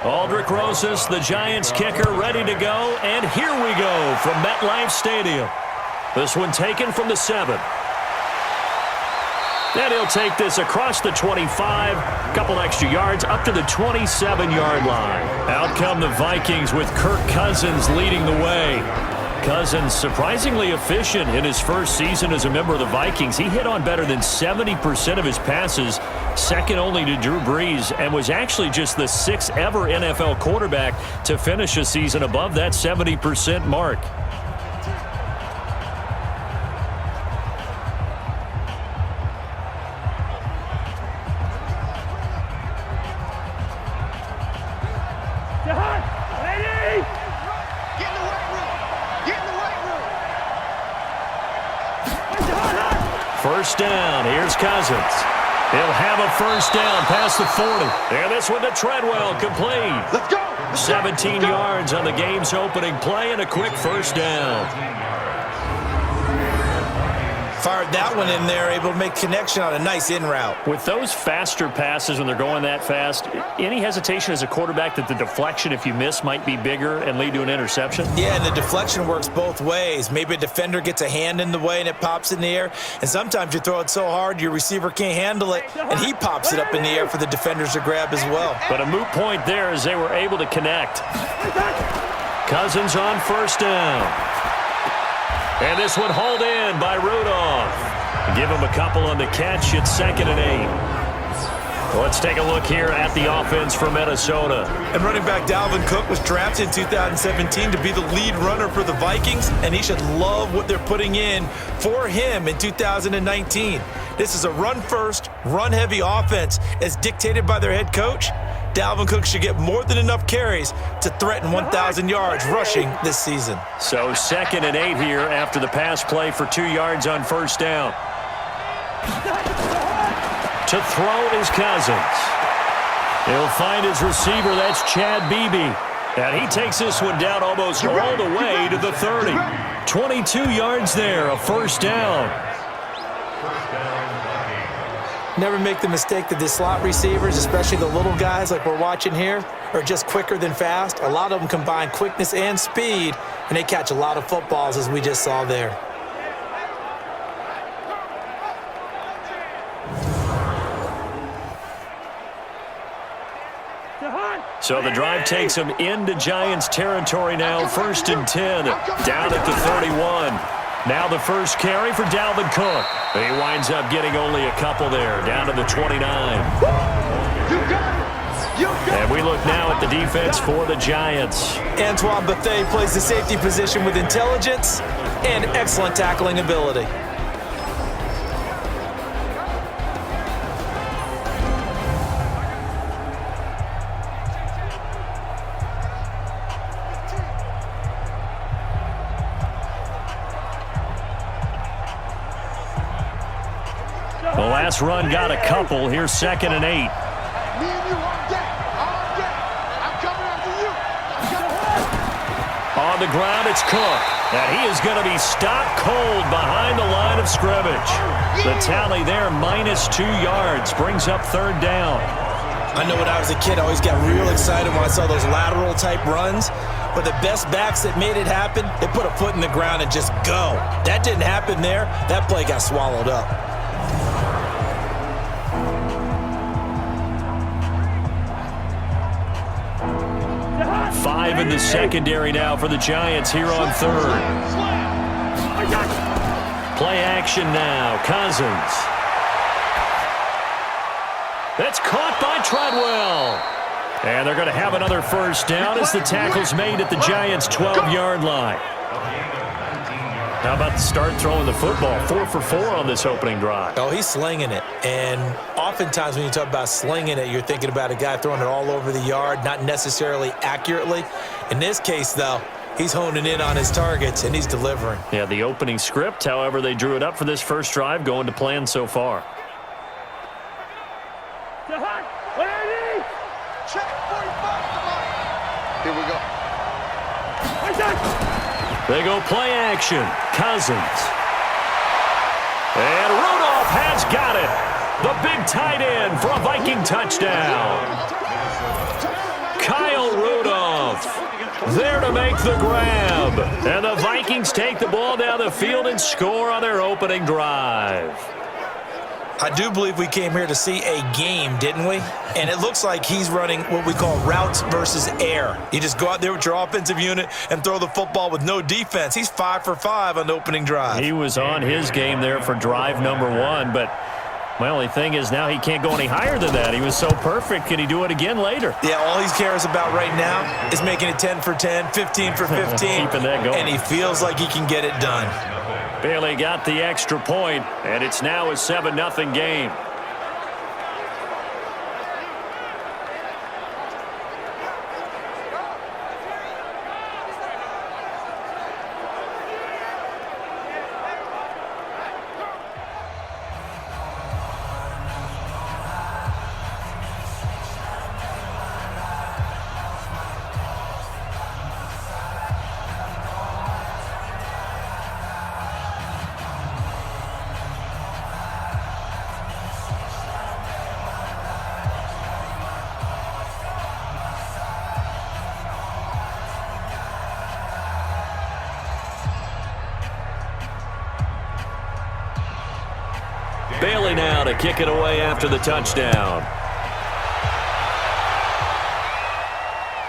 Aldrich Rosas, the Giants kicker, ready to go. And here we go from MetLife Stadium. This one taken from the 7. And he'll take this across the 25, couple extra yards, up to the 27-yard line. Out come the Vikings with Kirk Cousins leading the way. Cousins surprisingly efficient in his first season as a member of the Vikings. He hit on better than 70% of his passes, second only to Drew Brees, and was actually just the 6th ever NFL quarterback to finish a season above that 70% mark. First down. Here's Cousins. He'll have a first down past the 40. And this one to Treadwell, complete. Let's go. 17 yards on the game's opening play and a quick first down. Fired that one in there, able to make connection on a nice in route. With those faster passes when they're going that fast, any hesitation as a quarterback that the deflection, if you miss, might be bigger and lead to an interception? Yeah, and the deflection works both ways. Maybe a defender gets a hand in the way and it pops in the air, and sometimes you throw it so hard your receiver can't handle it, and he pops it up in the air for the defenders to grab as well. But a moot point there as they were able to connect. Cousins on first down. And this one hauled in by Rudolph. Give him a couple on the catch. It's 2nd and 8. Let's take a look here at the offense for Minnesota. And running back Dalvin Cook was drafted in 2017 to be the lead runner for the Vikings, and he should love what they're putting in for him in 2019. This is a run-first, run-heavy offense as dictated by their head coach. Dalvin Cook should get more than enough carries to threaten 1,000 yards rushing this season. So 2nd and 8 here after the pass play for 2 yards on first down. To throw is Cousins. He'll find his receiver. That's Chad Beebe. And he takes this one down almost all the way to the 30. 22 yards there, a first down. Never make the mistake that the slot receivers, especially the little guys like we're watching here, are just quicker than fast. A lot of them combine quickness and speed, and they catch a lot of footballs, as we just saw there. So the drive takes them into Giants territory now. 1st and 10, down at the 31. Now the first carry for Dalvin Cook. He winds up getting only a couple there, down to the 29. And we look now at the defense for the Giants. Antoine Bethea plays the safety position with intelligence and excellent tackling ability. The last run got a couple. Here's 2nd and 8. Me and you all day. I'm coming after you. On the ground, it's Cook. And he is going to be stopped cold behind the line of scrimmage. The tally there, -2 yards, brings up 3rd down. I know when I was a kid, I always got real excited when I saw those lateral-type runs. But the best backs that made it happen, they put a foot in the ground and just go. That didn't happen there. That play got swallowed up. Five in the secondary now for the Giants here on 3rd. Play action now. Cousins. That's caught by Treadwell. And they're going to have another first down as the tackle's made at the Giants' 12-yard line. How about the start throwing the football? 4 for 4 on this opening drive. Oh, he's slinging it. And oftentimes when you talk about slinging it, you're thinking about a guy throwing it all over the yard, not necessarily accurately. In this case, though, he's honing in on his targets, and he's delivering. Yeah, the opening script, however, they drew it up for this first drive, going to plan so far. Here we go. They go play action. Cousins. And Rudolph has got it. The big tight end for a Viking touchdown. Kyle There to make the grab. And the Vikings take the ball down the field and score on their opening drive. I do believe we came here to see a game, didn't we? And it looks like he's running what we call routes versus air. You just go out there with your offensive unit and throw the football with no defense. He's 5 for 5 on the opening drive. He was on his game there for drive number 1, but my only thing is now he can't go any higher than that. He was so perfect. Can he do it again later? Yeah, all he cares about right now is making it 10 for 10, 15 for 15. Keeping that going. And he feels like he can get it done. Bailey got the extra point, and it's now a 7-0 game. Bailey now to kick it away after the touchdown.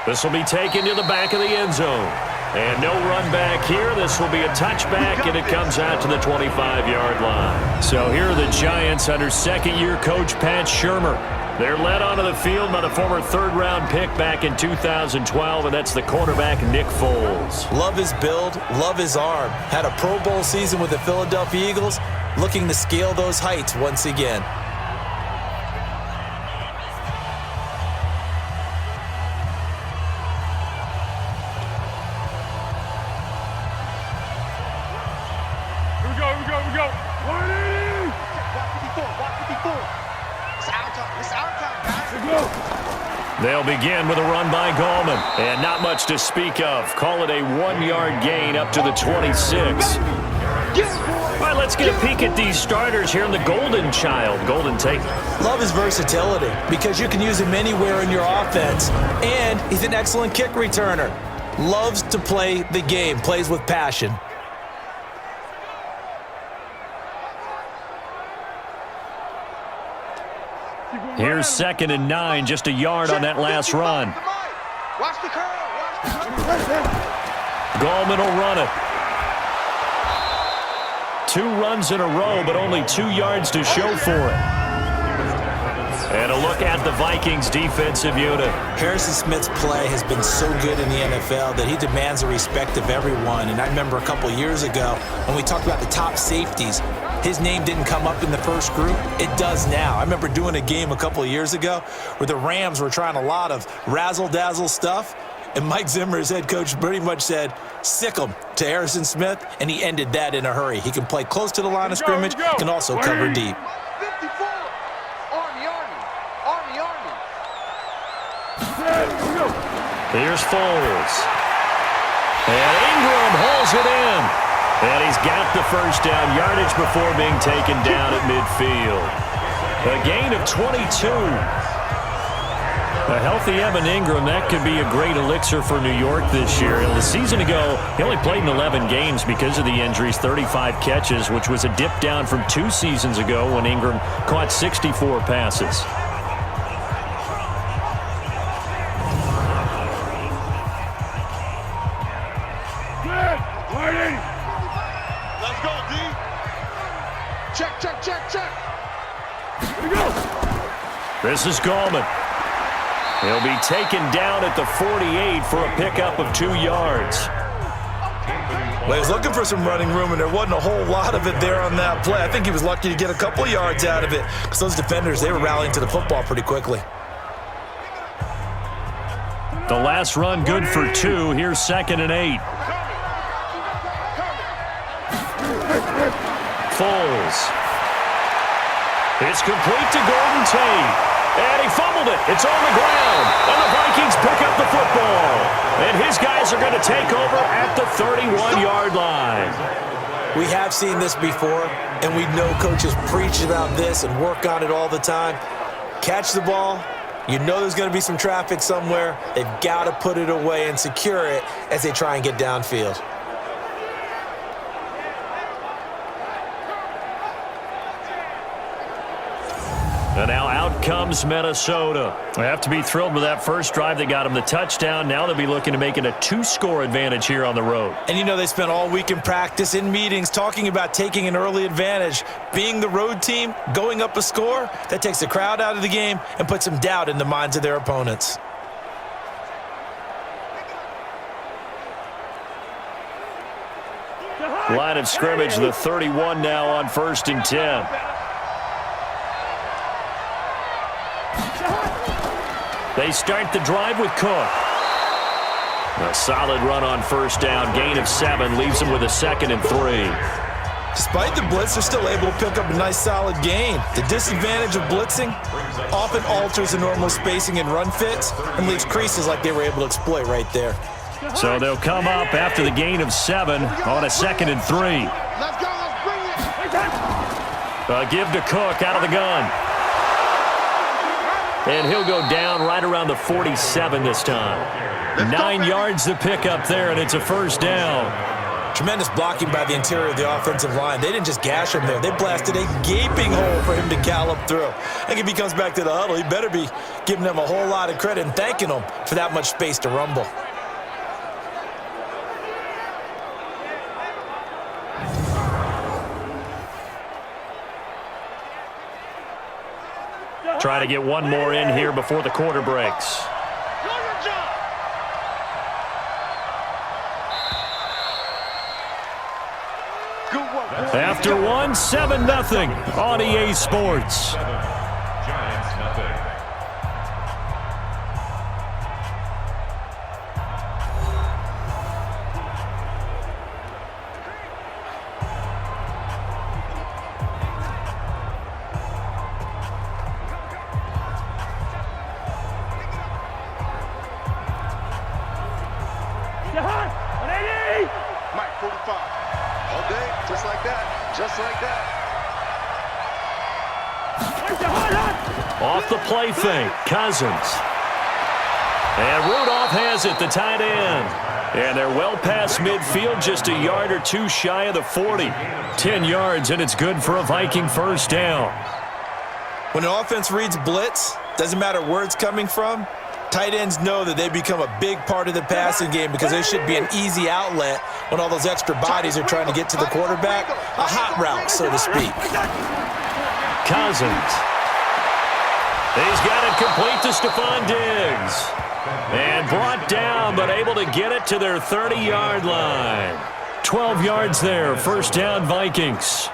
This will be taken to the back of the end zone. And no run back here. This will be a touchback, and it comes out to the 25-yard line. So here are the Giants under second-year coach Pat Shurmur. They're led onto the field by the former third-round pick back in 2012, and that's the quarterback Nick Foles. Love his build, love his arm. Had a Pro Bowl season with the Philadelphia Eagles, looking to scale those heights once again. Here we go. 180! Walk 54. It's our time, guys. Let's go. They'll begin with a run by Gallman, and not much to speak of. Call it a 1-yard gain up to the 26. All right, let's get a peek at these starters here in the Golden Child. Golden Tate. Love his versatility because you can use him anywhere in your offense, and he's an excellent kick returner. Loves to play the game, plays with passion. Here's 2nd and 9, just a yard on that last run. Watch the curl. Gallman will run it. 2 runs in a row, but only 2 yards to show for it. And a look at the Vikings defensive unit. Harrison Smith's play has been so good in the NFL that he demands the respect of everyone. And I remember a couple years ago when we talked about the top safeties, his name didn't come up in the first group. It does now. I remember doing a game a couple of years ago where the Rams were trying a lot of razzle-dazzle stuff. And Mike Zimmer, his head coach, pretty much said, sick him to Harrison Smith, and he ended that in a hurry. He can play close to the line of scrimmage, can also cover deep. 54. Army. Here's Foles. And Ingram holds it in. And he's got the first down yardage before being taken down at midfield. A gain of 22. A healthy Evan Ingram, that could be a great elixir for New York this year. And the season ago, he only played in 11 games because of the injuries, 35 catches, which was a dip down from 2 seasons ago when Ingram caught 64 passes. Let's go, D. Check. Here we go. This is Gallman. He'll be taken down at the 48 for a pickup of 2 yards. Well, he was looking for some running room, and there wasn't a whole lot of it there on that play. I think he was lucky to get a couple of yards out of it because those defenders, they were rallying to the football pretty quickly. The last run good for 2. Here's 2nd and 8. Foles. It's complete to Golden Tate. And he fumbled it. It's on the ground. And the Vikings pick up the football. And his guys are going to take over at the 31-yard line. We have seen this before, and we know coaches preach about this and work on it all the time. Catch the ball, You know there's going to be some traffic somewhere. They've got to put it away and secure it as they try and get downfield. And now out comes Minnesota. They have to be thrilled with that first drive that got them the touchdown. Now they'll be looking to make it a 2-score advantage here on the road. And you know they spent all week in practice, in meetings, talking about taking an early advantage. Being the road team, going up a score, that takes the crowd out of the game and puts some doubt in the minds of their opponents. Line of scrimmage, the 31 now on 1st and 10. They start the drive with Cook. A solid run on 1st down. Gain of 7 leaves them with a 2nd and 3. Despite the blitz, they're still able to pick up a nice solid gain. The disadvantage of blitzing often alters the normal spacing and run fits and leaves creases like they were able to exploit right there. So they'll come up after the gain of 7 on a 2nd and 3. Let's go, let's bring it. A give to Cook out of the gun. And he'll go down right around the 47 this time. 9 yards to pick up there, and it's a 1st down. Tremendous blocking by the interior of the offensive line. They didn't just gash him there. They blasted a gaping hole for him to gallop through. I think if he comes back to the huddle, he better be giving them a whole lot of credit and thanking them for that much space to rumble. Try to get one more in here before the quarter breaks. After 1, 7-0 on EA Sports. Mike, 45. All day, just like that. Just like that. Off the play fake, Cousins. And Rudolph has it, the tight end. And they're well past midfield, just a yard or two shy of the 40. 10 yards, and it's good for a Viking 1st down. When an offense reads blitz, doesn't matter where it's coming from, tight ends know that they become a big part of the passing game because they should be an easy outlet when all those extra bodies are trying to get to the quarterback. A hot route, so to speak. Cousins. He's got it complete to Stephon Diggs. And brought down, but able to get it to their 30-yard line. 12 yards there, 1st down Vikings.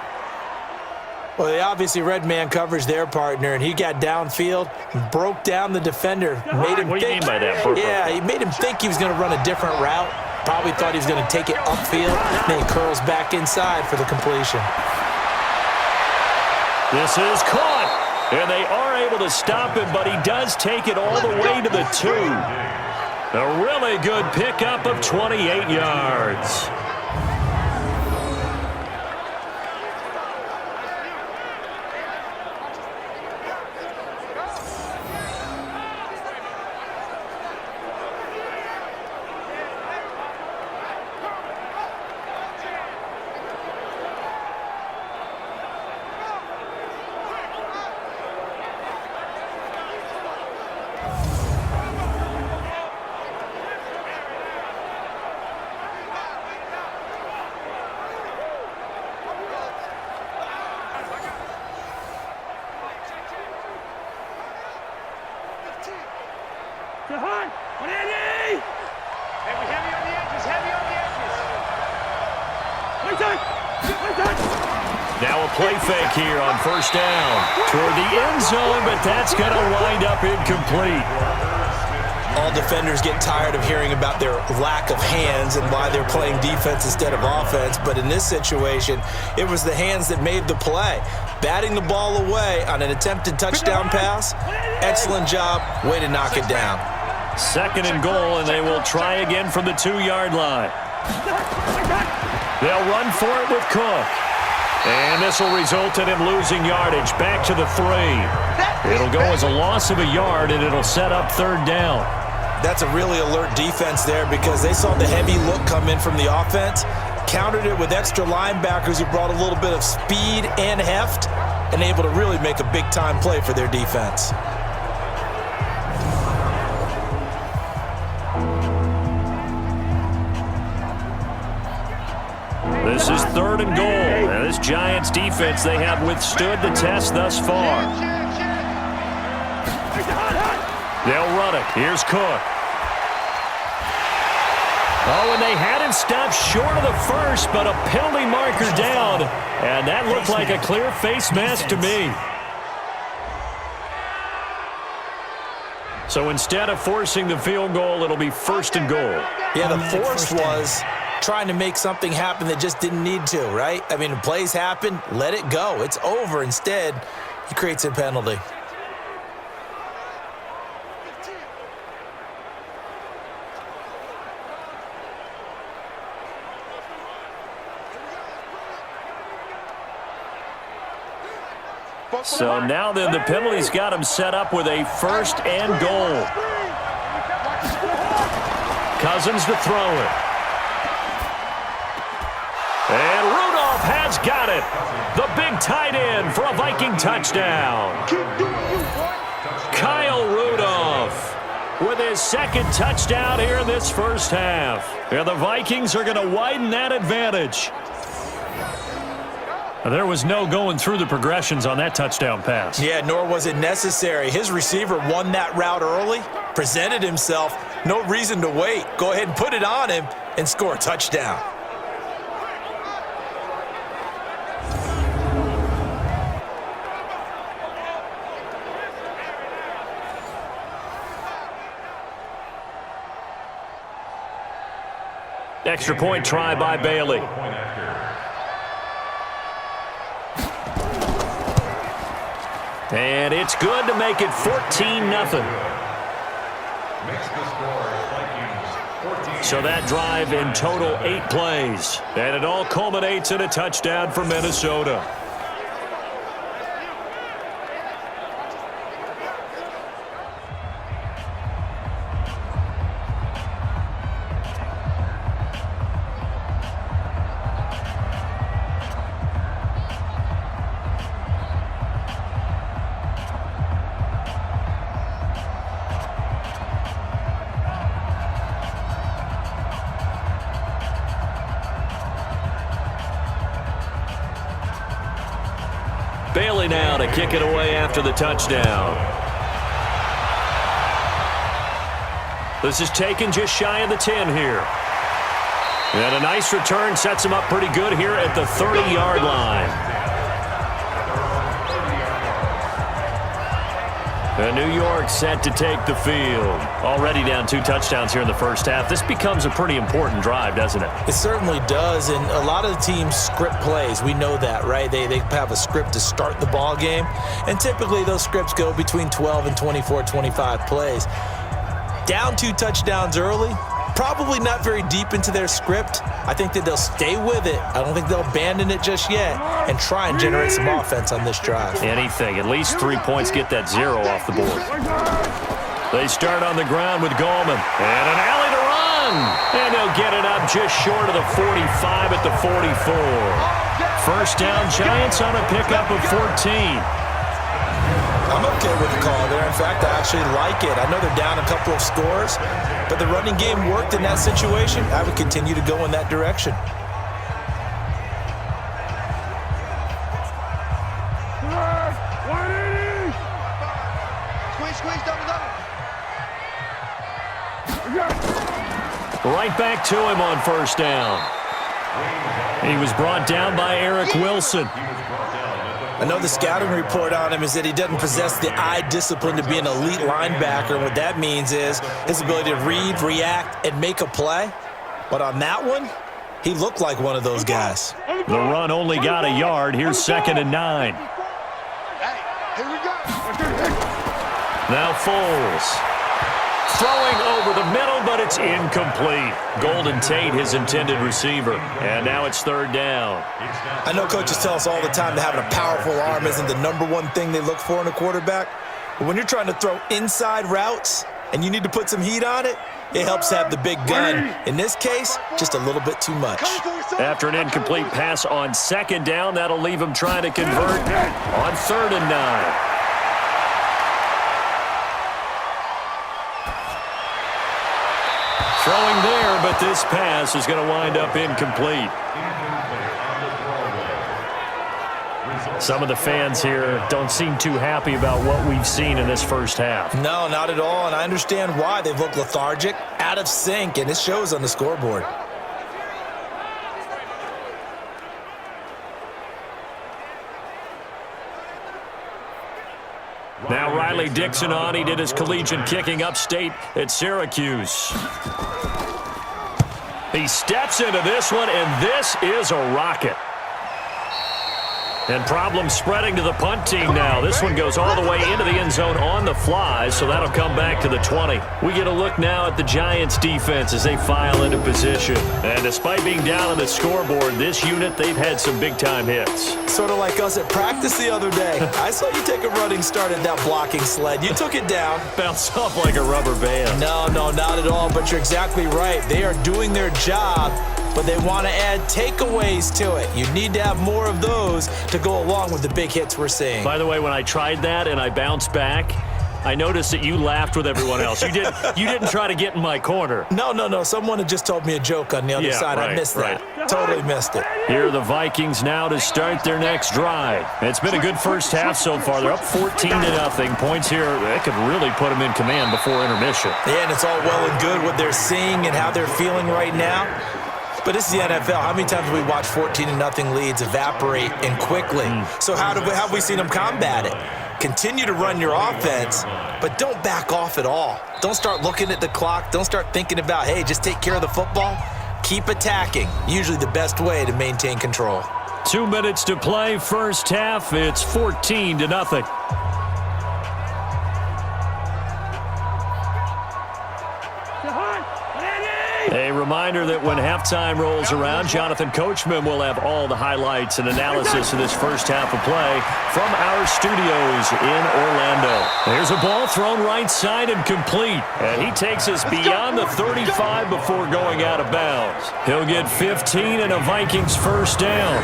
Well, they obviously read man coverage their partner, and he got downfield, broke down the defender, made him what do you mean by that? Yeah, he made him think he was going to run a different route. Probably thought he was going to take it upfield, then he curls back inside for the completion. This is caught, and they are able to stop him, but he does take it all the way to the 2. A really good pickup of 28 yards. Now a play fake here on 1st down toward the end zone, but that's going to wind up incomplete. All defenders get tired of hearing about their lack of hands and why they're playing defense instead of offense. But in this situation, it was the hands that made the play. Batting the ball away on an attempted touchdown pass. Excellent job. Way to knock it down. 2nd and goal, and they will try again from the 2-yard line. They'll run for it with Cook. And this will result in him losing yardage. Back to the 3. It'll go as a loss of a yard, and it'll set up 3rd down. That's a really alert defense there because they saw the heavy look come in from the offense, countered it with extra linebackers who brought a little bit of speed and heft, and able to really make a big-time play for their defense. This is 3rd and goal. And this Giants defense, they have withstood the test thus far. They'll run it. Here's Cook. Oh, and they had him stopped short of the first, but a penalty marker down. And that looked like a clear face mask to me. So instead of forcing the field goal, it'll be 1st and goal. Yeah, the force was trying to make something happen that just didn't need to, right? I mean, plays happen, let it go. It's over. Instead, he creates a penalty. So now then, the penalty's got him set up with a 1st and goal. Cousins to throw it. And Rudolph has got it. The big tight end for a Viking touchdown. Kyle Rudolph with his 2nd touchdown here in this first half. And the Vikings are going to widen that advantage. There was no going through the progressions on that touchdown pass. Yeah, nor was it necessary. His receiver won that route early, presented himself, no reason to wait. Go ahead and put it on him and score a touchdown. Extra point try by Bailey. And it's good to make it 14-0. So that drive in total 8 plays. And it all culminates in a touchdown for Minnesota. Bailey now to kick it away after the touchdown. This is taken just shy of the 10 here. And a nice return sets him up pretty good here at the 30-yard line. And New York set to take the field. Already down 2 touchdowns here in the first half. This becomes a pretty important drive, doesn't it? It certainly does, and a lot of the teams script plays. We know that, right? They have a script to start the ball game, and typically those scripts go between 12 and 24, 25 plays. Down 2 touchdowns early, probably not very deep into their script. I think that they'll stay with it. I don't think they'll abandon it just yet and try and generate some offense on this drive. Anything. At least 3 points get that 0 off the board. They start on the ground with Gallman. And an alley to run. And they'll get it up just short of the 45 at the 44. First down, Giants on a pickup of 14. I'm okay with the call there. In fact, I actually like it. I know they're down a couple of scores, but the running game worked in that situation. I would continue to go in that direction. Squeeze, double. Right back to him on first down. He was brought down by Eric Wilson. I know the scouting report on him is that he doesn't possess the eye discipline to be an elite linebacker. And what that means is his ability to read, react, and make a play. But on that one, he looked like one of those guys. The run only got a yard. Here's 2nd and 9. Hey, here we go. Now Foles. Throwing over the middle, but it's incomplete. Golden Tate, his intended receiver. And now it's third down. I know coaches tell us all the time that having a powerful arm isn't the #1 thing they look for in a quarterback. But when you're trying to throw inside routes and you need to put some heat on it, it helps to have the big gun. In this case, just a little bit too much. After an incomplete pass on second down, that'll leave him trying to convert on 3rd and 9. Throwing there, but this pass is going to wind up incomplete. Some of the fans here don't seem too happy about what we've seen in this first half. No, not at all, and I understand why. They've looked lethargic, out of sync, and it shows on the scoreboard. Now Riley Dixon on. He did his collegiate kicking upstate at Syracuse. He steps into this one, and this is a rocket. And problems spreading to the punt team now. This one goes all the way into the end zone on the fly, so that'll come back to the 20. We get a look now at the Giants' defense as they file into position. And despite being down on the scoreboard, this unit, they've had some big-time hits. Sort of like us at practice the other day. I saw you take a running start at that blocking sled. You took it down. Bounced off like a rubber band. No, not at all, but you're exactly right. They are doing their job, but they want to add takeaways to it. You need to have more of those to go along with the big hits we're seeing. By the way, when I tried that and I bounced back, I noticed that you laughed with everyone else. You didn't try to get in my corner. No. Someone had just told me a joke on the other side. Right, I missed that. Right. Totally missed it. Here are the Vikings now to start their next drive. It's been a good first half so far. They're up 14-0. Points here, that could really put them in command before intermission. Yeah, and it's all well and good what they're seeing and how they're feeling right now. But this is the NFL. How many times have we watched 14-0 leads evaporate and quickly? So how have we seen them combat it? Continue to run your offense, but don't back off at all. Don't start looking at the clock. Don't start thinking about, hey, just take care of the football. Keep attacking. Usually the best way to maintain control. 2 minutes to play, first half. It's 14-0. A reminder that when halftime rolls around, Jonathan Coachman will have all the highlights and analysis of this first half of play from our studios in Orlando. There's a ball thrown right side and complete. And he takes us beyond the 35 before going out of bounds. He'll get 15 and a Vikings first down.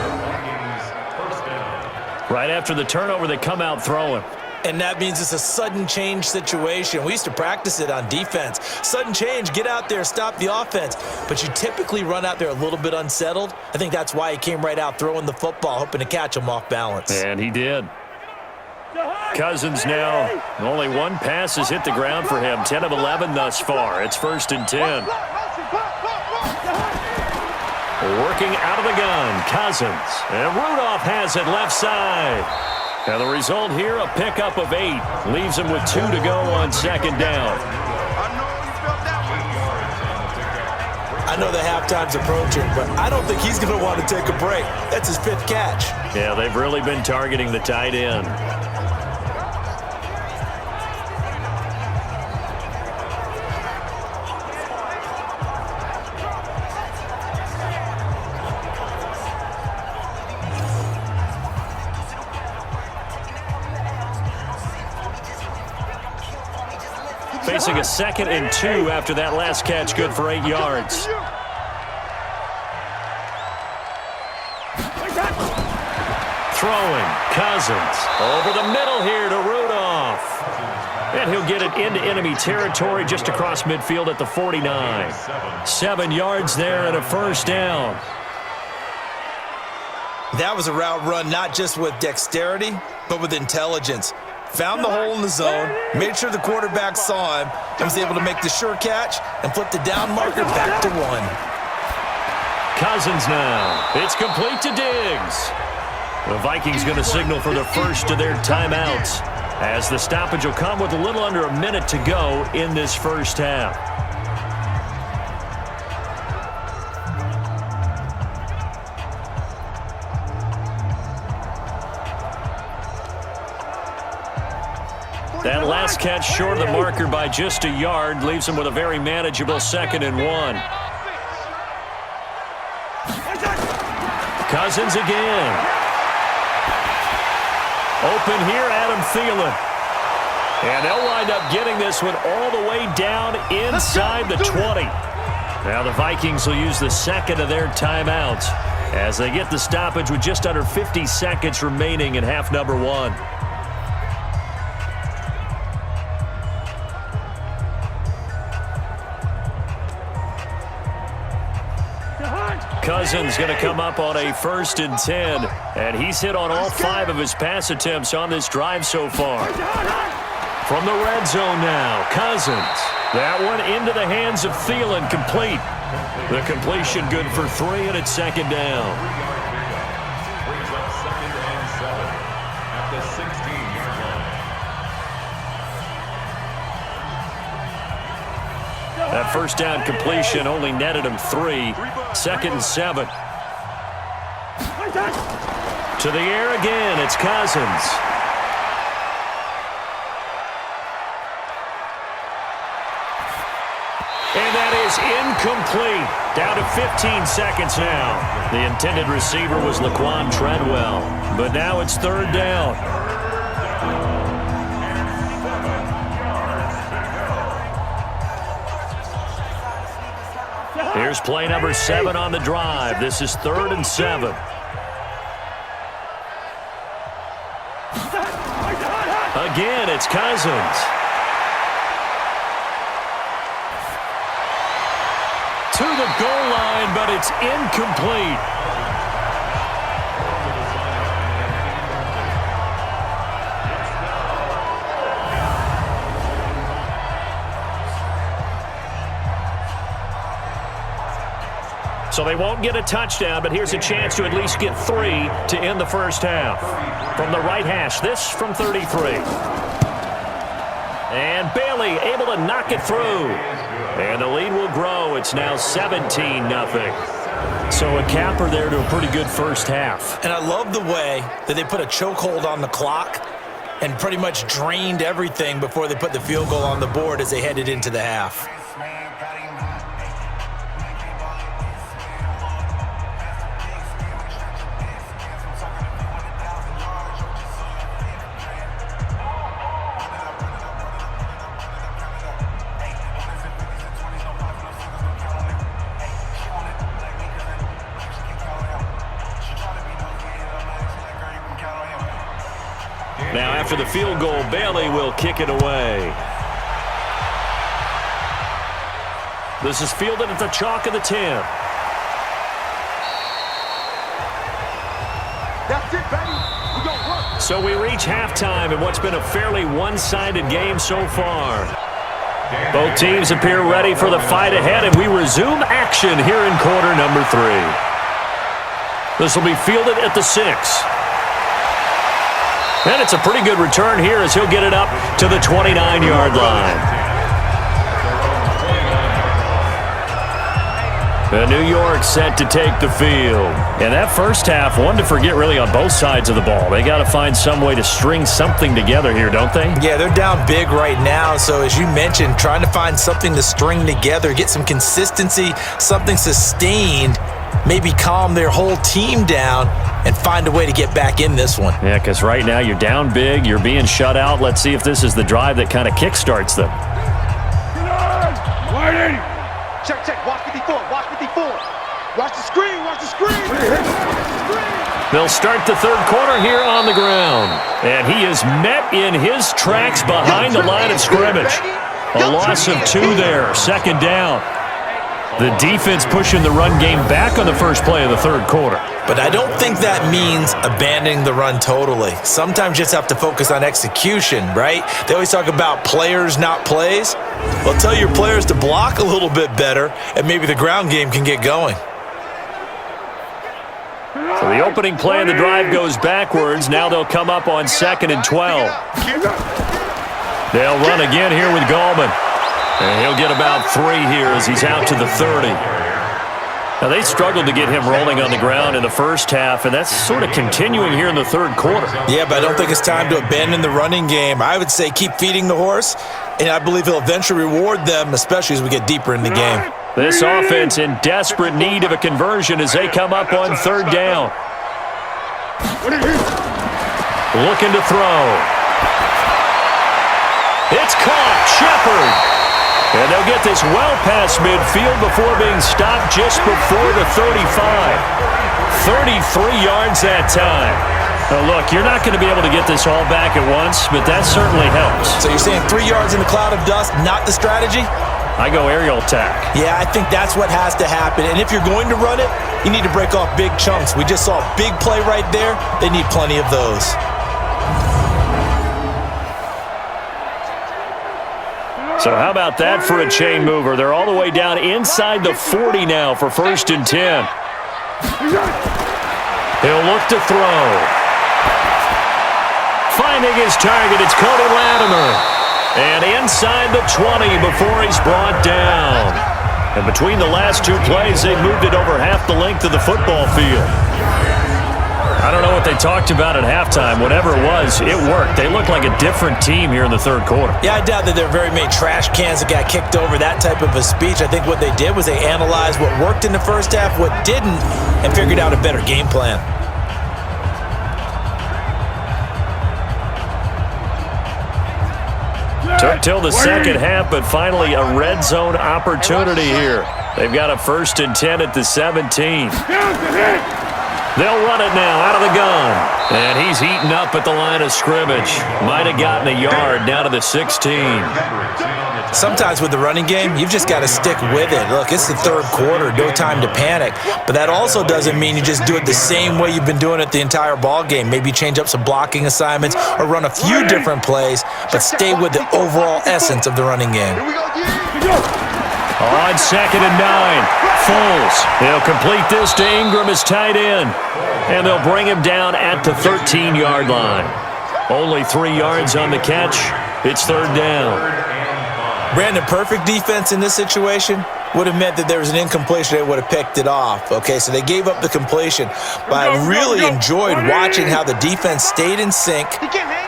Right after the turnover, they come out throwing. And that means it's a sudden change situation. We used to practice it on defense. Sudden change, get out there, stop the offense. But you typically run out there a little bit unsettled. I think that's why he came right out throwing the football, hoping to catch him off balance. And he did. Cousins now, only one pass has hit the ground for him. 10 of 11 thus far. It's 1st and 10. Working out of the gun, Cousins. And Rudolph has it left side. Now the result here, a pickup of 8. Leaves him with 2 to go on second down. I know the halftime's approaching, but I don't think he's going to want to take a break. That's his 5th catch. Yeah, they've really been targeting the tight end. Facing a 2nd and 2 after that last catch, good for 8 yards. Throwing, Cousins over the middle here to Rudolph. And he'll get it into enemy territory just across midfield at the 49. 7 yards there and a first down. That was a route run not just with dexterity, but with intelligence. Found the hole in the zone, made sure the quarterback saw him, and was able to make the sure catch and flip the down marker back to 1. Cousins now. It's complete to Diggs. The Vikings going to signal for the first of their timeouts, as the stoppage will come with a little under a minute to go in this first half. That last catch short of the marker by just a yard leaves him with a very manageable 2nd and 1. Cousins again. Open here, Adam Thielen. And they'll wind up getting this one all the way down inside the 20. Now the Vikings will use the second of their timeouts as they get the stoppage with just under 50 seconds remaining in half number 1. Cousins going to come up on a 1st and 10, and he's hit on all 5 of his pass attempts on this drive so far. From the red zone now, Cousins. That one into the hands of Thielen, complete. The completion good for 3, and it's 2nd down. Brings up 2nd and 7 at the 16-yard line. That 1st down completion only netted him 3. 2nd and 7. To the air again, it's Cousins. And that is incomplete. Down to 15 seconds now. The intended receiver was Laquan Treadwell. But now it's 3rd down. Here's play number 7 on the drive. This is 3rd and 7. Again, it's Cousins. To the goal line, but it's incomplete. So they won't get a touchdown, but here's a chance to at least get 3 to end the first half. From the right hash, this from 33. And Bailey able to knock it through. And the lead will grow. It's now 17-0. So a capper there to a pretty good first half. And I love the way that they put a chokehold on the clock and pretty much drained everything before they put the field goal on the board as they headed into the half. Now after the field goal, Bailey will kick it away. This is fielded at the chalk of the 10. That's it, baby. We're going to work. So we reach halftime in what's been a fairly one-sided game so far. Both teams appear ready for the fight ahead, and we resume action here in quarter number 3. This will be fielded at the 6. And it's a pretty good return here as he'll get it up to the 29-yard line. New York set to take the field. And that first half, one to forget really on both sides of the ball. They got to find some way to string something together here, don't they? Yeah, they're down big right now. So as you mentioned, trying to find something to string together, get some consistency, something sustained, maybe calm their whole team down and find a way to get back in this one. Yeah, because right now you're down big, you're being shut out. Let's see if this is the drive that kind of kickstarts them. Check, check. Watch 54. Watch 54. Watch the screen. Watch the screen. They'll start the third quarter here on the ground. And he is met in his tracks behind the line of scrimmage. A loss of 2 there, 2nd down. The defense pushing the run game back on the first play of the third quarter. But I don't think that means abandoning the run totally. Sometimes you just have to focus on execution, right? They always talk about players, not plays. Well, tell your players to block a little bit better, and maybe the ground game can get going. So the opening play of the drive goes backwards. Now they'll come up on 2nd and 12. They'll run again here with Gallman. And he'll get about 3 here as he's out to the 30. Now, they struggled to get him rolling on the ground in the first half, and that's sort of continuing here in the third quarter. Yeah, but I don't think it's time to abandon the running game. I would say keep feeding the horse, and I believe he'll eventually reward them, especially as we get deeper in the game. This offense in desperate need of a conversion as they come up on third down. Looking to throw. It's caught. Shepard. And they'll get this well past midfield before being stopped just before the 35. 33 yards that time. Now, look, you're not going to be able to get this all back at once, but that certainly helps. So you're saying 3 yards in a cloud of dust, not the strategy? I go aerial attack. Yeah, I think that's what has to happen. And if you're going to run it, you need to break off big chunks. We just saw a big play right there. They need plenty of those. So how about that for a chain mover? They're all the way down inside the 40 now for 1st and 10. He'll look to throw. Finding his target, it's Cody Latimer. And inside the 20 before he's brought down. And between the last two plays, they moved it over half the length of the football field. I don't know what they talked about at halftime. Whatever it was, it worked. They look like a different team here in the third quarter. Yeah, I doubt that there are very many trash cans that got kicked over, that type of a speech. I think what they did was they analyzed what worked in the first half, what didn't, and figured out a better game plan. Took till the second half, but finally a red zone opportunity here. They've got a 1st and 10 at the 17. They'll run it now out of the gun. And he's eaten up at the line of scrimmage. Might have gotten a yard down to the 16. Sometimes with the running game, you've just got to stick with it. Look, it's the third quarter, no time to panic. But that also doesn't mean you just do it the same way you've been doing it the entire ball game. Maybe change up some blocking assignments or run a few different plays, but stay with the overall essence of the running game. On 2nd and 9, Foles. He'll complete this to Ingram as tight end. And they'll bring him down at the 13-yard line. Only 3 yards on the catch. It's third down. Brandon, perfect defense in this situation would have meant that there was an incompletion. They would have picked it off. Okay, so they gave up the completion. But I really enjoyed watching how the defense stayed in sync,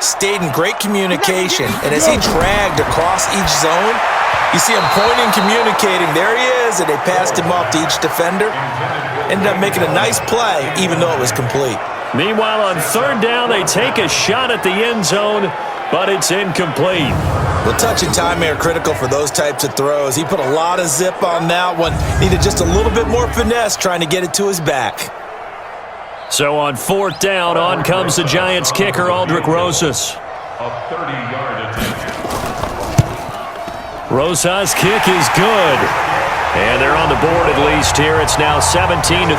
stayed in great communication. And as he dragged across each zone, you see him pointing, communicating. There he is, and they passed him off to each defender. Ended up making a nice play, even though it was complete. Meanwhile, on third down, they take a shot at the end zone, but it's incomplete. Well, touch and time are critical for those types of throws. He put a lot of zip on that one. Needed just a little bit more finesse trying to get it to his back. So on 4th down, on comes the Giants kicker, Aldrick Rosas. A 30-yard attempt. Rosas' kick is good. And they're on the board at least here. It's now 17-3.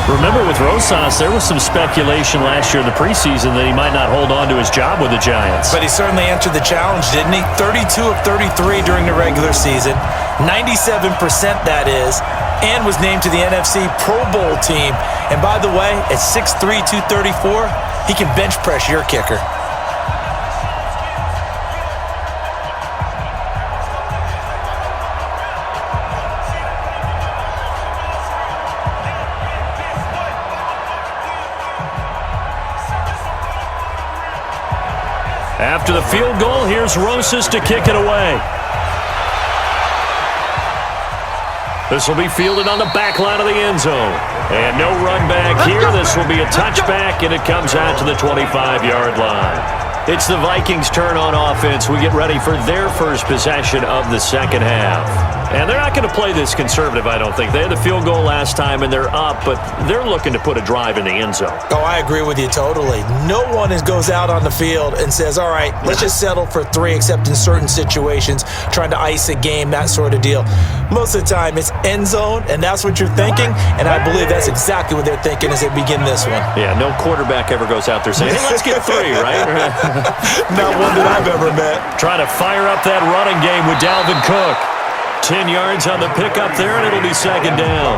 Remember, with Rosas, there was some speculation last year in the preseason that he might not hold on to his job with the Giants. But he certainly answered the challenge, didn't he? 32 of 33 during the regular season, 97% that is, and was named to the NFC Pro Bowl team. And by the way, at 6'3", 234, he can bench press your kicker. After the field goal, here's Rosas to kick it away. This will be fielded on the back line of the end zone. And no run back here. This will be a touchback, and it comes out to the 25-yard line. It's the Vikings' turn on offense. We get ready for their first possession of the second half. And they're not going to play this conservative, I don't think. They had the field goal last time, and they're up, but they're looking to put a drive in the end zone. Oh, I agree with you totally. No one goes out on the field and says, all right, let's just settle for 3, except in certain situations, trying to ice a game, that sort of deal. Most of the time, it's end zone, and that's what you're thinking, and I believe that's exactly what they're thinking as they begin this one. Yeah, no quarterback ever goes out there saying, hey, let's get 3, right? Not one that I've ever met. Trying to fire up that running game with Dalvin Cook. 10 yards on the pickup there, and it'll be second down.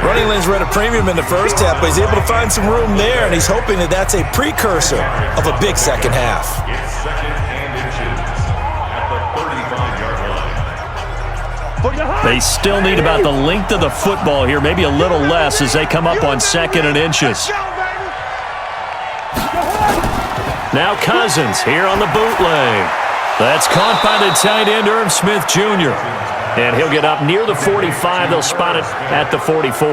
Running lanes were at a premium in the first half, but he's able to find some room there, and he's hoping that that's a precursor of a big second half. It's 2nd and inches at the 35-yard line. They still need about the length of the football here, maybe a little less as they come up on 2nd and inches. Now Cousins here on the bootleg. That's caught by the tight end, Irv Smith Jr. And he'll get up near the 45. They'll spot it at the 44.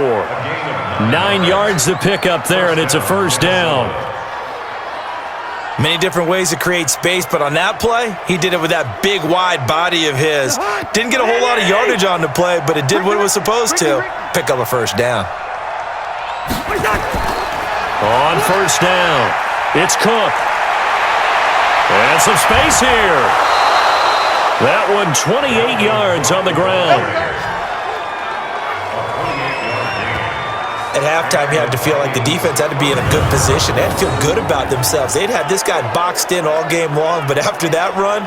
9 yards to pick up there, and it's a first down. Many different ways to create space, but on that play, he did it with that big, wide body of his. Didn't get a whole lot of yardage on the play, but it did what it was supposed to. Pick up a first down. On first down, it's Cook. And some space here. That one 28 yards on the ground. At halftime, you had to feel like the defense had to be in a good position. They had to feel good about themselves. They'd had this guy boxed in all game long, but after that run,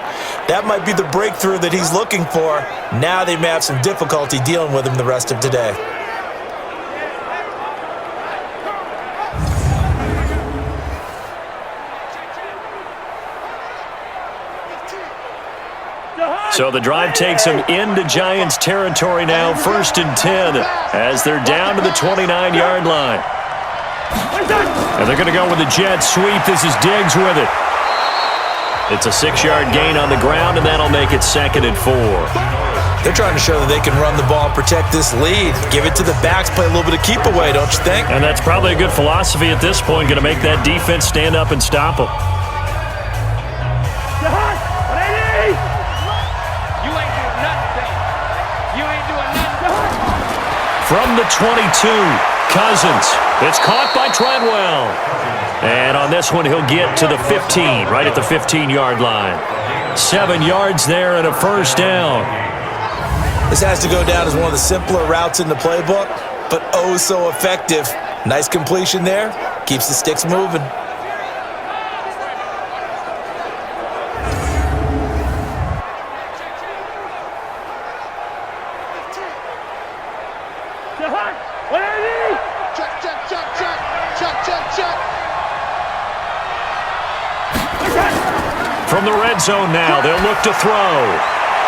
that might be the breakthrough that he's looking for. Now they may have some difficulty dealing with him the rest of today. So the drive takes them into Giants territory now, 1st and 10, as they're down to the 29-yard line. And they're going to go with the jet sweep. This is Diggs with it. It's a 6-yard gain on the ground, and that'll make it 2nd and 4. They're trying to show that they can run the ball and protect this lead. Give it to the backs, play a little bit of keep away, don't you think? And that's probably a good philosophy at this point, going to make that defense stand up and stop them. From the 22, Cousins. It's caught by Treadwell. And on this one, he'll get to the 15, right at the 15-yard line. 7 yards there and a first down. This has to go down as one of the simpler routes in the playbook, but oh so effective. Nice completion there. Keeps the sticks moving. From the red zone now, they'll look to throw.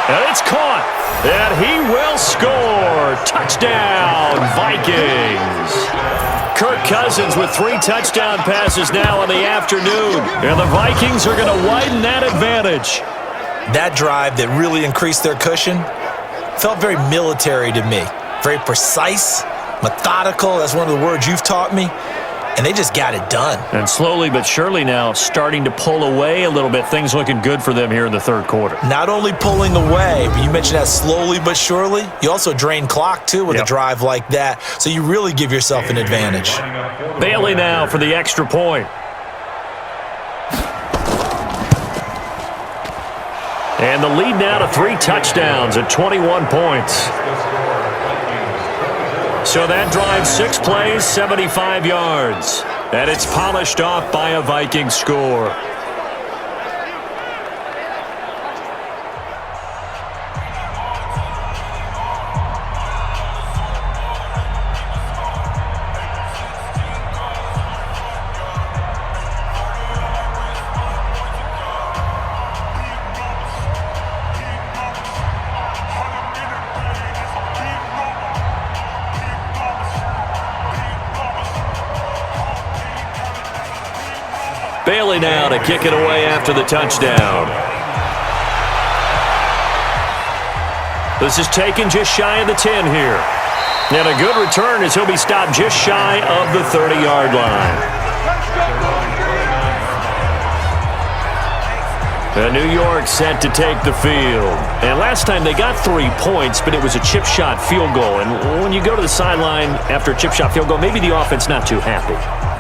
And it's caught. And he will score. Touchdown, Vikings. Kirk Cousins with 3 touchdown passes now in the afternoon. And the Vikings are going to widen that advantage. That drive that really increased their cushion felt very military to me. Very precise, methodical. That's one of the words you've taught me. And they just got it done. And slowly but surely now starting to pull away a little bit. Things looking good for them here in the third quarter. Not only pulling away, but you mentioned that slowly but surely. You also drain clock, too, with a drive like that. So you really give yourself an advantage. Bailey now for the extra point. And the lead now to 3 touchdowns at 21 points. So that drive, 6 plays, 75 yards. And it's polished off by a Viking score. Bailey now to kick it away after the touchdown. This is taken just shy of the 10 here. And a good return as he'll be stopped just shy of the 30-yard line. And New York set to take the field. And last time they got 3 points, but it was a chip shot field goal. And when you go to the sideline after a chip shot field goal, maybe the offense not too happy.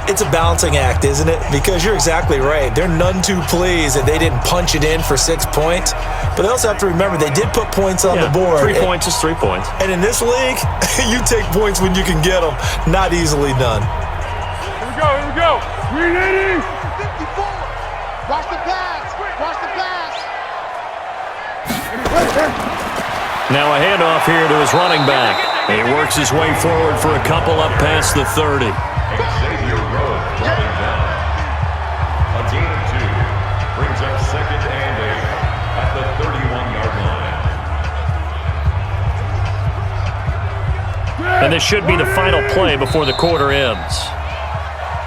It's a balancing act, isn't it? Because you're exactly right. They're none too pleased that they didn't punch it in for 6 points. But they also have to remember they did put points on the board. 3 points is 3 points. And in this league, you take points when you can get them. Not easily done. Here we go, here we go. 380. 54. Watch the pass. Watch the pass. Now a handoff here to his running back. He works his way forward for a couple up past the 30. Brings up 2nd and 8 at the 31-yard line. And this should be the final play before the quarter ends.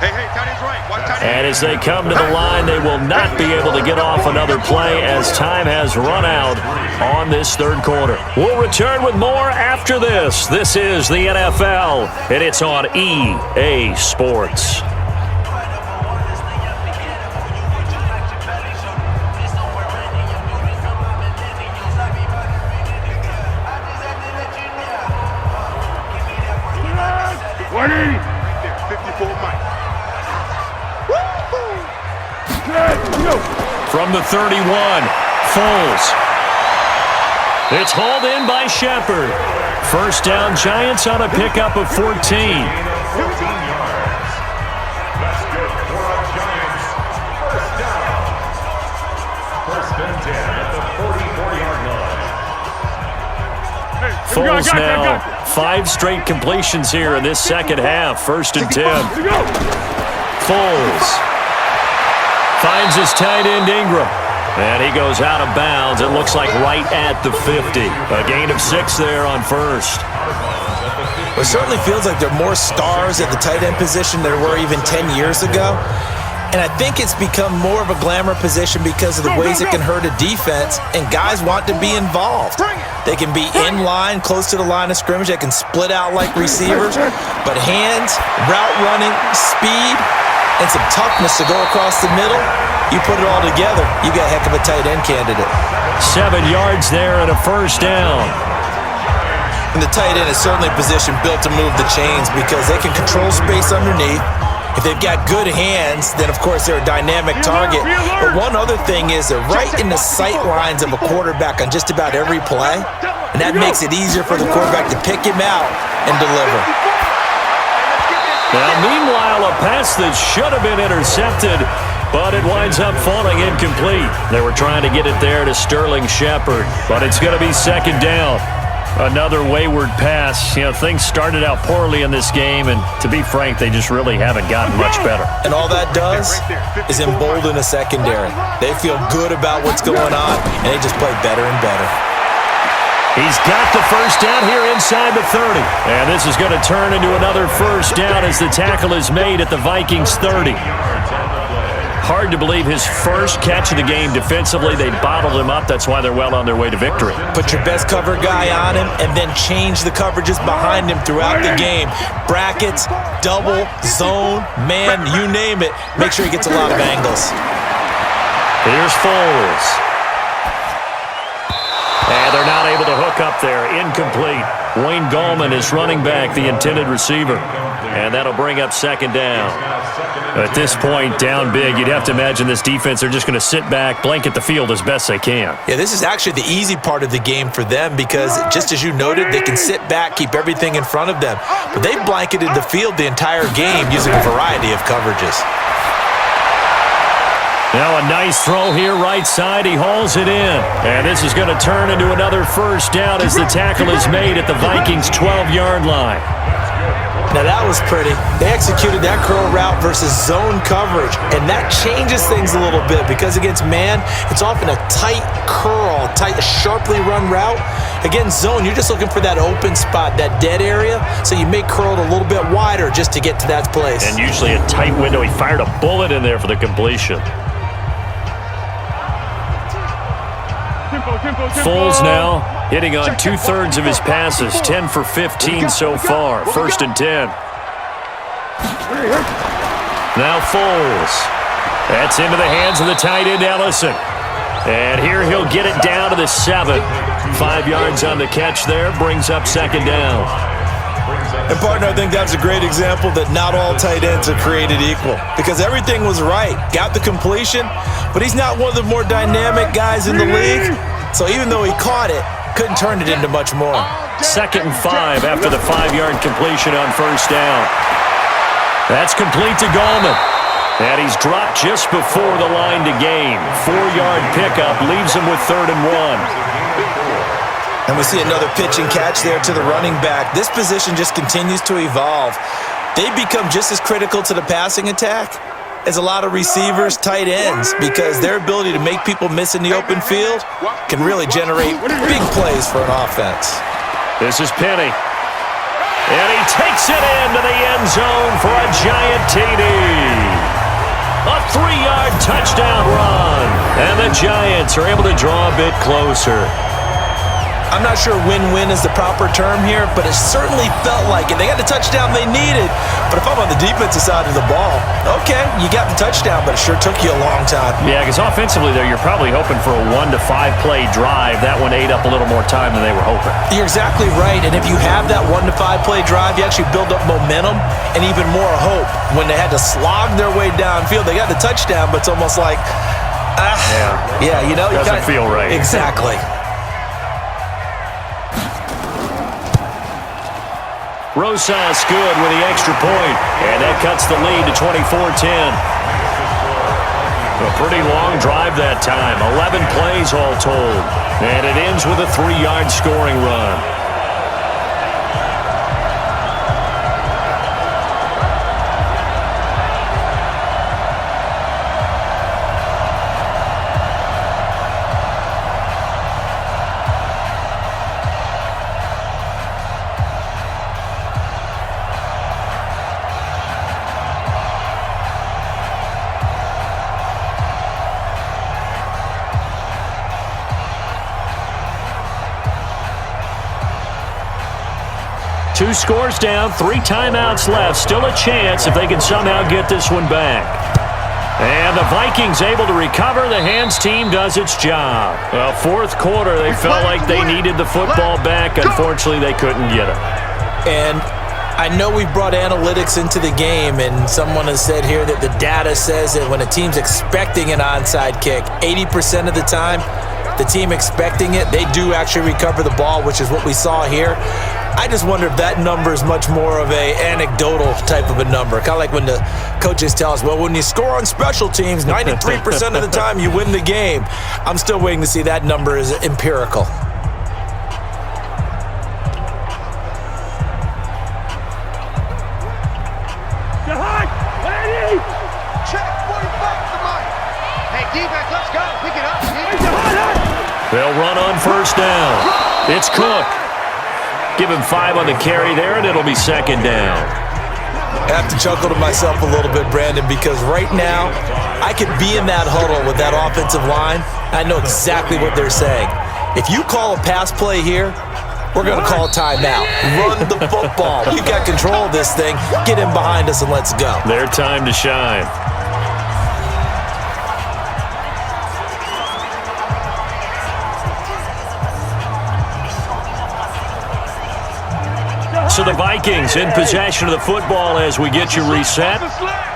Hey, tight end's right. Watch tight end. And as they come to the line, they will not be able to get off another play as time has run out on this third quarter. We'll return with more after this. This is the NFL, and it's on EA Sports. From the 31, Foles. It's hauled in by Shepard. First down, Giants on a pickup of 14. 14 yards. That's good for our Giants. First down. First and 10 at the 44-yard line. Foles now. 5 straight completions here in this second half. First and 10. Foles finds his tight end Ingram. And he goes out of bounds. It looks like right at the 50. A gain of 6 there on first. It certainly feels like there are more stars at the tight end position than there were even 10 years ago. And I think it's become more of a glamour position because of the ways it can hurt a defense, and guys want to be involved. They can be in line, close to the line of scrimmage. They can split out like receivers. But hands, route running, speed, and some toughness to go across the middle, you put it all together, you got a heck of a tight end candidate. 7 yards there and a first down. And the tight end is certainly a position built to move the chains because they can control space underneath. If they've got good hands, then of course they're a dynamic target. But one other thing is they're right in the sight lines of a quarterback on just about every play. And that makes it easier for the quarterback to pick him out and deliver. Now, meanwhile, a pass that should have been intercepted, but it winds up falling incomplete. They were trying to get it there to Sterling Shepard, but it's going to be second down. Another wayward pass. You know, things started out poorly in this game, and to be frank, they just really haven't gotten much better. And all that does is embolden a secondary. They feel good about what's going on, and they just play better and better. He's got the first down here inside the 30. And this is going to turn into another first down as the tackle is made at the Vikings 30. Hard to believe his first catch of the game defensively. They bottled him up. That's why they're well on their way to victory. Put your best cover guy on him and then change the coverages behind him throughout the game. Brackets, double, zone, man, you name it. Make sure he gets a lot of angles. Here's Foles. And they're not able to hook up there. Incomplete. Wayne Gallman is running back, the intended receiver. And that'll bring up second down. At this point, down big, you'd have to imagine this defense, they're just going to sit back, blanket the field as best they can. Yeah, this is actually the easy part of the game for them because, just as you noted, they can sit back, keep everything in front of them. But they've blanketed the field the entire game using a variety of coverages. Now a nice throw here right side. He hauls it in. And this is going to turn into another first down as the tackle is made at the Vikings' 12-yard line. Now that was pretty. They executed that curl route versus zone coverage, and that changes things a little bit because against man, it's often a tight curl, tight, sharply run route. Against zone, you're just looking for that open spot, that dead area, so you may curl it a little bit wider just to get to that place. And usually a tight window. He fired a bullet in there for the completion. Foles now hitting on 2/3 of his passes, 10 for 15 so far. First and 10. Now Foles. That's into the hands of the tight end Ellison. And here he'll get it down to the 7. 5 yards on the catch there, brings up second down. And partner, I think that's a great example that not all tight ends are created equal because everything was right. Got the completion, but he's not one of the more dynamic guys in the league. So even though he caught it, couldn't turn it into much more. Second and 5 after the 5-yard completion on first down. That's complete to Gallman. And he's dropped just before the line to gain. 4-yard pickup leaves him with 3rd and 1. And we see another pitch and catch there to the running back. This position just continues to evolve. They've become just as critical to the passing attack as a lot of receivers, tight ends, because their ability to make people miss in the open field can really generate big plays for an offense. This is Penny. And he takes it into the end zone for a giant TD. A 3-yard touchdown run. And the Giants are able to draw a bit closer. I'm not sure win-win is the proper term here, but it certainly felt like it. They got the touchdown they needed, but if I'm on the defensive side of the ball, okay, you got the touchdown, but it sure took you a long time. Yeah, because offensively there, you're probably hoping for a 1 to 5 play drive. That one ate up a little more time than they were hoping. You're exactly right, and if you have that 1 to 5 play drive, you actually build up momentum and even more hope. When they had to slog their way downfield, they got the touchdown, but it's almost like, you know. Doesn't feel right. Exactly. Rosas good with the extra point, and that cuts the lead to 24-10. A pretty long drive that time, 11 plays all told, and it ends with a 3-yard scoring run. Two scores down, 3 timeouts left. Still a chance if they can somehow get this one back. And the Vikings able to recover. The hands team does its job. Well, fourth quarter, they felt like they needed the football back. Unfortunately, they couldn't get it. And I know we brought analytics into the game, and someone has said here that the data says that when a team's expecting an onside kick, 80% of the time, the team expecting it, they do actually recover the ball, which is what we saw here. I just wonder if that number is much more of a anecdotal type of a number. Kind of like when the coaches tell us, well, when you score on special teams, 93% of the time you win the game. I'm still waiting to see that number is empirical. They'll run on first down. It's Cook. Give him 5 on the carry there, and it'll be second down. I have to chuckle to myself a little bit, Brandon, because right now I could be in that huddle with that offensive line. I know exactly what they're saying. If you call a pass play here, we're going to call timeout. Run the football. You got control of this thing. Get in behind us and let's go. Their time to shine. So the Vikings in possession of the football as we get you reset.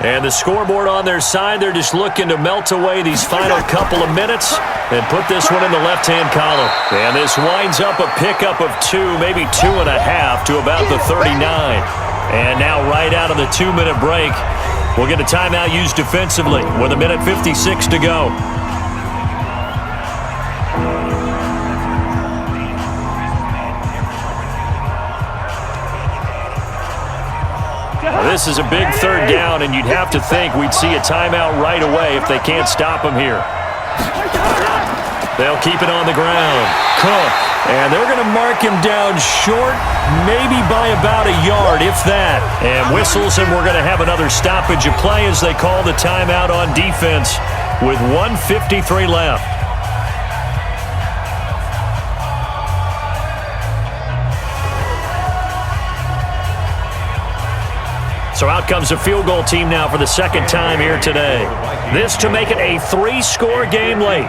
And the scoreboard on their side, they're just looking to melt away these final couple of minutes and put this one in the left-hand column. And this winds up a pickup of 2, maybe 2.5 to about the 39. And now right out of the 2-minute break, we'll get a timeout used defensively with 1:56 to go. This is a big third down, and you'd have to think we'd see a timeout right away if they can't stop him here. They'll keep it on the ground. Cook, and they're going to mark him down short, maybe by about a yard, if that. And whistles, and we're going to have another stoppage of play as they call the timeout on defense with 1:53 left. So out comes a field goal team now for the second time here today. This to make it a 3-score game late.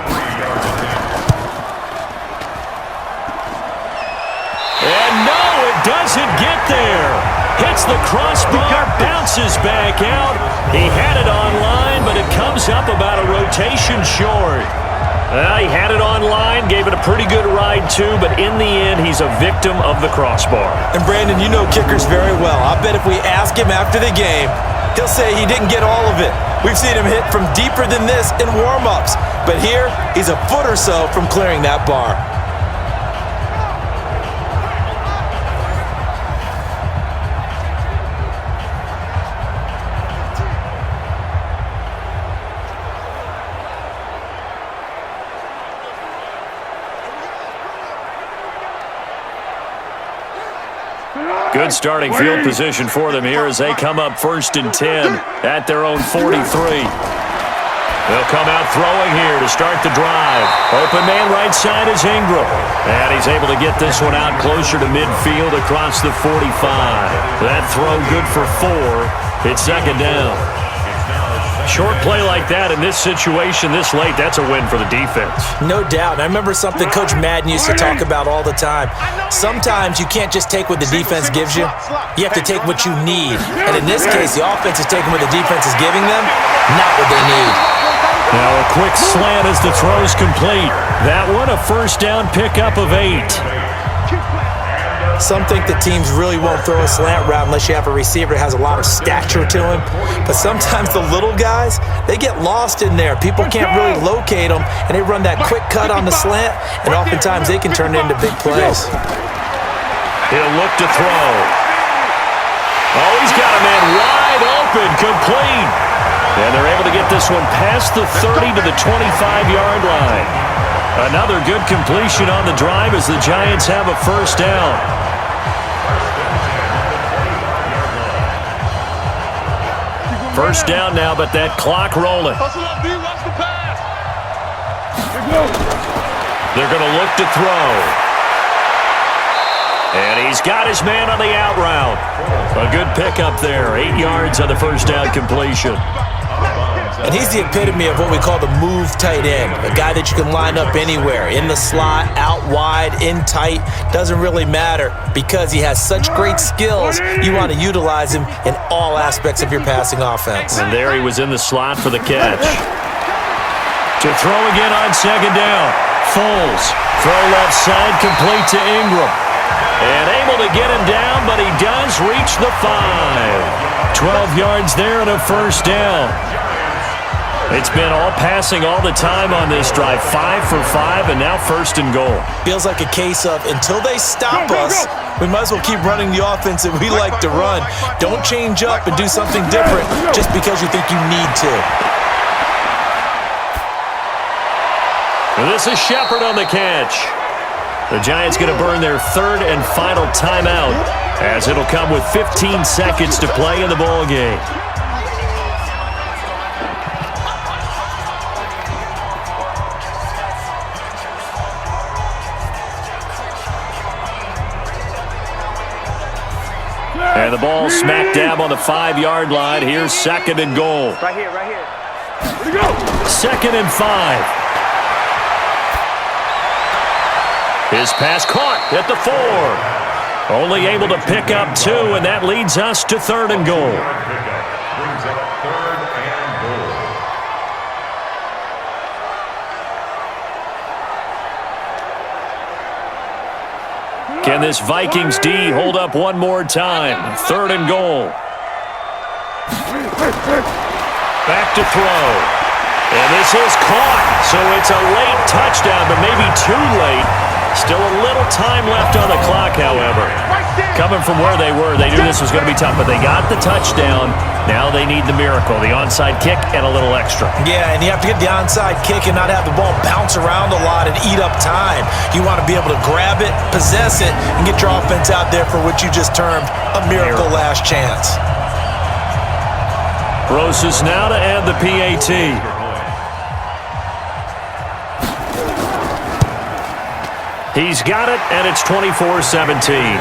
And no, it doesn't get there. Hits the crossbar, bounces back out. He had it online, but it comes up about a rotation short. He had it online, gave it a pretty good ride too, but in the end, he's a victim of the crossbar. And Brandon, you know kickers very well. I bet if we ask him after the game, he'll say he didn't get all of it. We've seen him hit from deeper than this in warm-ups, but here, he's a foot or so from clearing that bar. Good starting field position for them here as they come up 1st and 10 at their own 43. They'll come out throwing here to start the drive. Open man right side is Ingram. And he's able to get this one out closer to midfield across the 45. That throw good for 4. It's 2nd down. Short play like that in this situation this late, that's a win for the defense. No doubt. And I remember something Coach Madden used to talk about all the time. Sometimes you can't just take what the defense gives you. You have to take what you need. And in this case, the offense is taking what the defense is giving them, not what they need. Now a quick slant as the throw's complete. That one a 1st down pickup of 8. Some think that teams really won't throw a slant route unless you have a receiver that has a lot of stature to him. But sometimes the little guys, they get lost in there. People can't really locate them, and they run that quick cut on the slant, and oftentimes they can turn it into big plays. He'll look to throw. Oh, he's got a man wide open, complete. And they're able to get this one past the 30 to the 25-yard line. Another good completion on the drive as the Giants have a 1st down. First down now, but that clock rolling. They're going to look to throw. And he's got his man on the out route. A good pickup there. 8 yards on the 1st down completion. And he's the epitome of what we call the move tight end. A guy that you can line up anywhere. In the slot, out wide, in tight. Doesn't really matter because he has such great skills. You want to utilize him in all aspects of your passing offense. And there he was in the slot for the catch. To throw again on 2nd down. Foles. Throw left side complete to Ingram. And able to get him down, but he does reach the 5. 12 yards there and a 1st down. It's been all passing all the time on this drive. 5 for 5, and now 1st and goal. Feels like a case of until they stop us, we might as well keep running the offense that we like to run. Don't change up and do something different just because you think you need to. And this is Shepard on the catch. The Giants going to burn their 3rd and final timeout as it'll come with 15 seconds to play in the ball game. And the ball smack dab on the 5-yard line. Here's 2nd and goal. Right here, right here. 2nd and 5. His pass caught at the 4. Only able to pick up 2, and that leads us to 3rd and goal. Brings up 3rd and goal. Can this Vikings D hold up one more time? 3rd and goal. Back to throw. And this is caught. So it's a late touchdown, but maybe too late. Still a little time left on the clock, however. Coming from where they were, they knew this was going to be tough, but they got the touchdown. Now they need the miracle, the onside kick and a little extra. Yeah, and you have to get the onside kick and not have the ball bounce around a lot and eat up time. You want to be able to grab it, possess it, and get your offense out there for what you just termed a miracle last chance. Roses now to add the PAT. He's got it, and it's 24-17.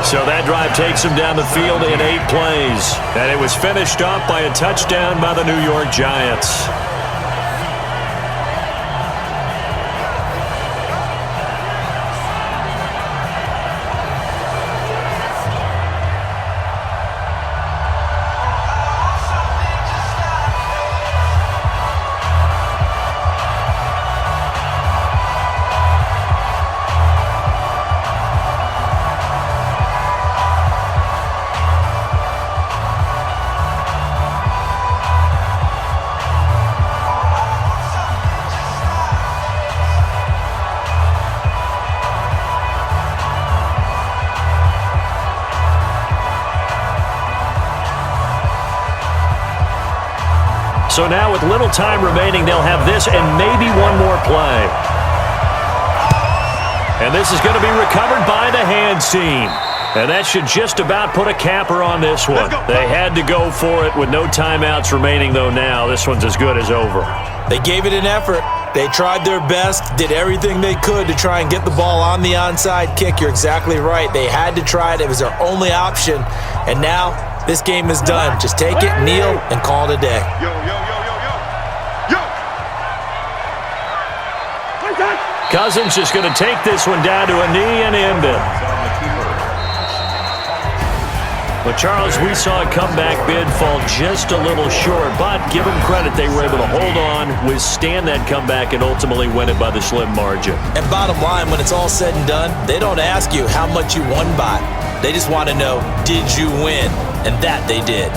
So that drive takes him down the field in 8 plays. And it was finished off by a touchdown by the New York Giants. So now with little time remaining, they'll have this and maybe one more play. And this is going to be recovered by the hands team. And that should just about put a capper on this one. They had to go for it with no timeouts remaining, though now. This one's as good as over. They gave it an effort. They tried their best, did everything they could to try and get the ball on the onside kick. You're exactly right. They had to try it. It was their only option. And now this game is done. Just take it, kneel, and call it a day. Yo, yo, yo, yo, yo. Yo. Cousins just going to take this one down to a knee and end it. But, Charles, we saw a comeback bid fall just a little short, but give them credit, they were able to hold on, withstand that comeback, and ultimately win it by the slim margin. And bottom line, when it's all said and done, they don't ask you how much you won by. They just want to know, did you win? And that they did.